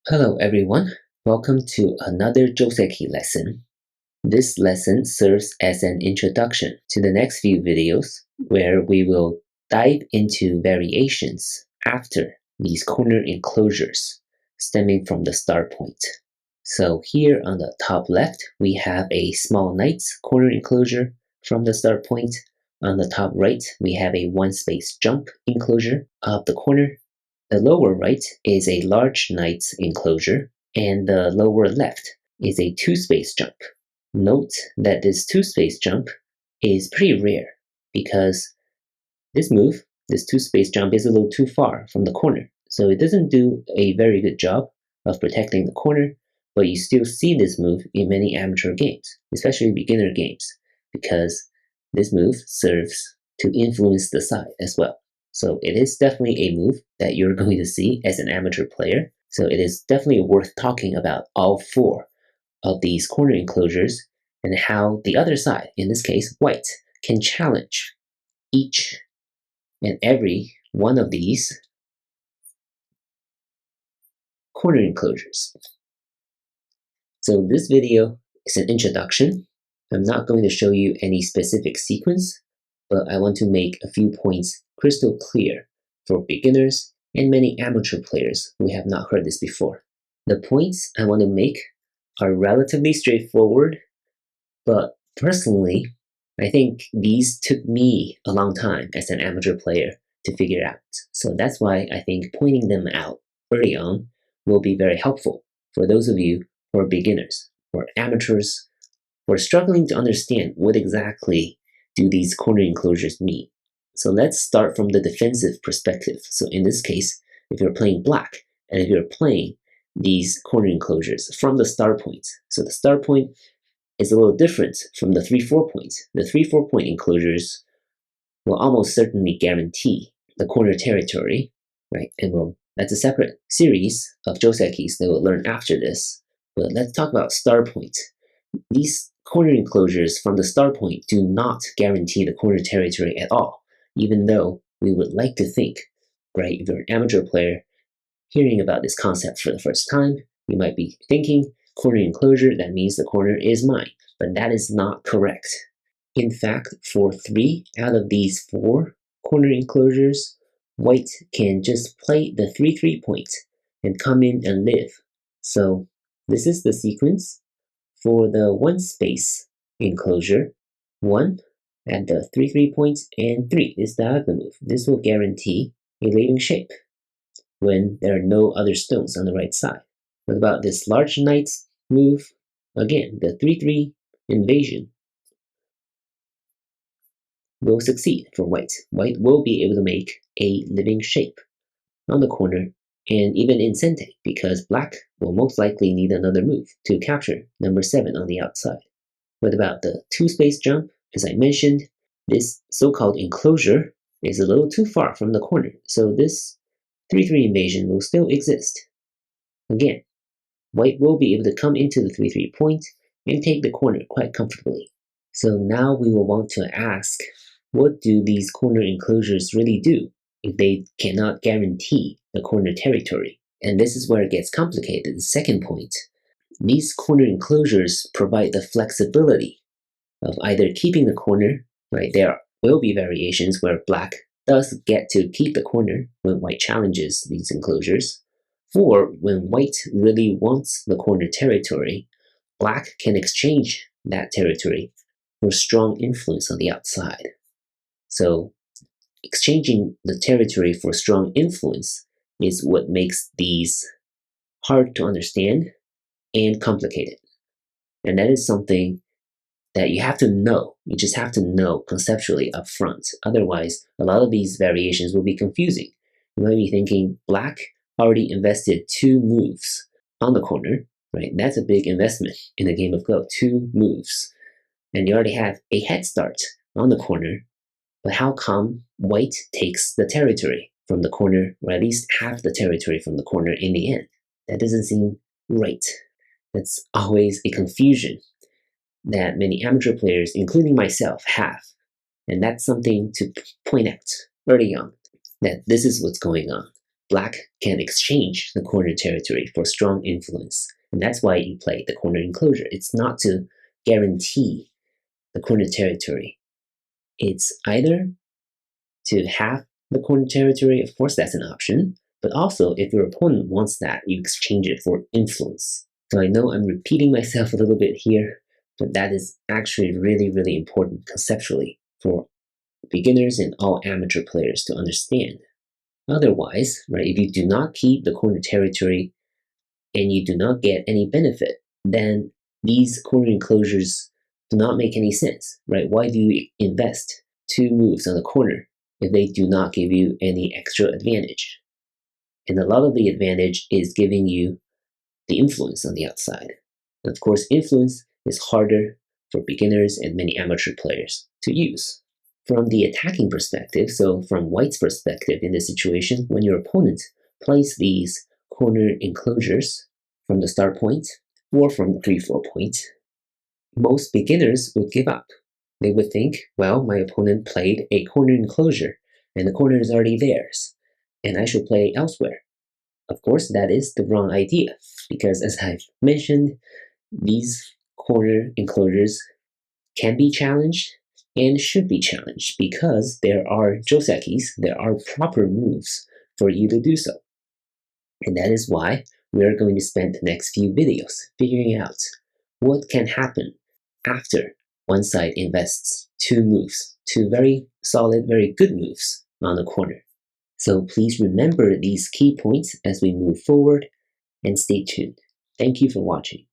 Hello everyone, welcome to another Josekis lesson. This lesson serves as an introduction to the next few videos where we will dive into variations after these corner enclosures stemming from the start point. So here on the top left, we have a small knight's corner enclosure from the start point. On the top right, we have a one-space jump enclosure of the corner. The lower right is a large knight's enclosure, and the lower left is a two-space jump. Note that this two-space jump is pretty rare because this move, this two-space jump, is a little too far from the corner. So it doesn't do a very good job of protecting the corner, but you still see this move in many amateur games, especially beginner games, because this move serves to influence the side as well. So it is definitely a move that you're going to see as an amateur player. So it is definitely worth talking about all four of these corner enclosures and how the other side, in this case white, can challenge each and every one of these corner enclosures. So this video is an introduction. I'm not going to show you any specific sequence, but I want to make a few points crystal clear for beginners and many amateur players who have not heard this before. The points I want to make are relatively straightforward, but personally, I think these took me a long time as an amateur player to figure out. So that's why I think pointing them out early on will be very helpful for those of you who are beginners or amateurs who are struggling to understand what exactly do these corner enclosures mean. So let's start from the defensive perspective. So in this case, if you're playing black and if you're playing these corner enclosures from the start point, so the start point is a little different from the 3-4 point. The 3-4 point enclosures will almost certainly guarantee the corner territory, right? And that's a separate series of Josekis that we'll learn after this. But let's talk about start point. These corner enclosures from the start point do not guarantee the corner territory at all, even though we would like to think, right? If you're an amateur player hearing about this concept for the first time, you might be thinking, corner enclosure, that means the corner is mine. But that is not correct. In fact, for 3 out of these 4 corner enclosures, white can just play the 3-3 point and come in and live. So this is the sequence. For the one space enclosure, 1 at the 3-3 point and 3 is the diagonal move. This will guarantee a living shape when there are no other stones on the right side. What about this large knight's move? Again, the 3-3 invasion will succeed for white. White will be able to make a living shape on the corner and even in center, because black will most likely need another move to capture number 7 on the outside. What about the 2-space jump? As I mentioned, this so-called enclosure is a little too far from the corner, so this 3-3 invasion will still exist. Again, white will be able to come into the 3-3 point and take the corner quite comfortably. So now we will want to ask, what do these corner enclosures really do if they cannot guarantee the corner territory? And this is where it gets complicated. The second point, these corner enclosures provide the flexibility of either keeping the corner, right? There will be variations where black does get to keep the corner when white challenges these enclosures, or when white really wants the corner territory, black can exchange that territory for strong influence on the outside. So exchanging the territory for strong influence is what makes these hard to understand and complicated. And that is something that you have to know. You just have to know conceptually up front. Otherwise, a lot of these variations will be confusing. You might be thinking, black already invested 2 moves on the corner, right? That's a big investment in a game of Go, 2 moves. And you already have a head start on the corner. But how come white takes the territory from the corner, or at least half the territory from the corner in the end? That doesn't seem right. That's always a confusion that many amateur players, including myself, have. And that's something to point out early on, that this is what's going on. black can exchange the corner territory for strong influence. And that's why you play the corner enclosure. It's not to guarantee the corner territory. It's either to have the corner territory, of course that's an option, but also if your opponent wants that, you exchange it for influence. So I know I'm repeating myself a little bit here, but that is actually really, really important conceptually for beginners and all amateur players to understand. Otherwise, right, if you do not keep the corner territory and you do not get any benefit, then these corner enclosures do not make any sense, right? Why do you invest 2 moves on the corner if they do not give you any extra advantage? And a lot of the advantage is giving you the influence on the outside. And of course, influence is harder for beginners and many amateur players to use. From the attacking perspective, so from white's perspective in this situation, when your opponent plays these corner enclosures from the start point or from the 3-4 point, most beginners would give up. They would think, well, my opponent played a corner enclosure and the corner is already theirs, and I should play elsewhere. Of course, that is the wrong idea, because as I've mentioned, these corner enclosures can be challenged and should be challenged because there are Josekis, there are proper moves for you to do so. And that is why we're going to spend the next few videos figuring out what can happen after one side invests 2 moves, 2 very solid, very good moves on the corner. So please remember these key points as we move forward and stay tuned. Thank you for watching.